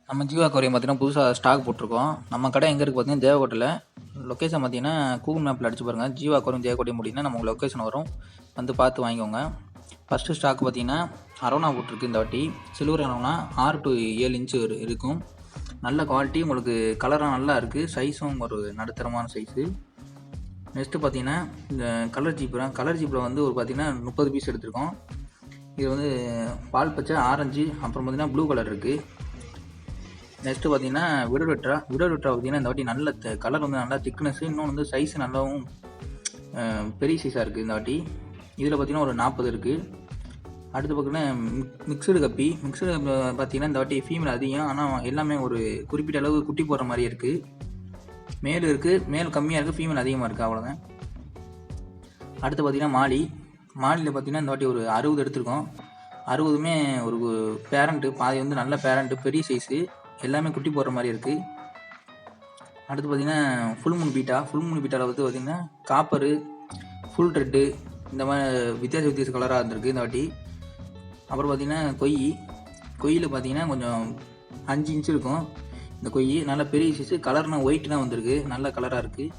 நம்ம ஜீவா கோரியம் பார்த்தீங்கன்னா புதுசாக ஸ்டாக் போட்டிருக்கோம். நம்ம கடை எங்கே இருக்குது பார்த்தீங்கன்னா தேவக்கோட்டையில். லொக்கேஷன் பார்த்தீங்கன்னா கூகுள் மேப்பில் அடிச்சு பாருங்கள். ஜீவா கோரியம் தேவக்கோட்டை முடியும்னா நம்ம உங்களுக்கு லொக்கேஷன் வரும், வந்து பார்த்து வாங்கிக்கோங்க. ஃபஸ்ட்டு ஸ்டாக் பார்த்தீங்கன்னா அரோனா போட்டிருக்கு. இந்த வாட்டி சில்வர் அரோனா 6 to 7 இன்ச்சு இருக்கும். நல்ல குவாலிட்டி, உங்களுக்கு கலராக நல்லா இருக்குது, சைஸும் ஒரு நடுத்தரமான சைஸு. நெக்ஸ்ட்டு பார்த்தீங்கன்னா இந்த கலர் ஜீப்பில் வந்து ஒரு பார்த்தீங்கன்னா 30 பீஸ் எடுத்திருக்கோம். இது வந்து பால் பச்சை, ஆரஞ்சு, அப்புறம் பார்த்தீங்கன்னா ப்ளூ கலர் இருக்குது. நெக்ஸ்ட்டு பார்த்தீங்கன்னா விடோவிட்ரா பார்த்தீங்கன்னா இந்த வாட்டி நல்ல கலர் வந்து நல்லா திக்னஸ், இன்னொன்று வந்து சைஸ் நல்லாவும் பெரிய சைஸாக இருக்குது இந்த வாட்டி. இதில் பார்த்தீங்கன்னா ஒரு 40 இருக்குது. அடுத்து பார்த்தீங்கன்னா மிக்சடு கப்பி பார்த்தீங்கன்னா இந்த வாட்டி ஃபீமேல் அதிகம், ஆனால் எல்லாமே ஒரு குறிப்பிட்ட அளவு குட்டி போடுற மாதிரி இருக்குது. மேல் இருக்குது, மேல் கம்மியாக இருக்குது, ஃபீமேல் அதிகமாக இருக்குது, அவ்வளோதான். அடுத்து பார்த்தீங்கன்னா மாலியில் பார்த்தீங்கன்னா இந்த வாட்டி ஒரு 60 எடுத்திருக்கோம். 60மே ஒரு பேரண்ட்டு, பாதி வந்து நல்ல பேரண்ட்டு, பெரிய சைஸு, எல்லாமே குட்டி போடுற மாதிரி இருக்குது. அடுத்து பார்த்தீங்கன்னா ஃபுல் மூன் பீட்டாவில் வந்து பார்த்தீங்கன்னா காப்பரு, ஃபுல் ரெட்டு, இந்த மாதிரி வித்தியாச கலராக இருந்திருக்கு இந்த வாட்டி. அப்புறம் பார்த்தீங்கன்னா கொய்யில் பார்த்தீங்கன்னா கொஞ்சம் 5 இன்ச்சு இருக்கும் இந்த கொய், நல்ல பெரிய சைஸு, கலர்னா ஒயிட்னா வந்திருக்கு, நல்ல கலராக இருக்குது.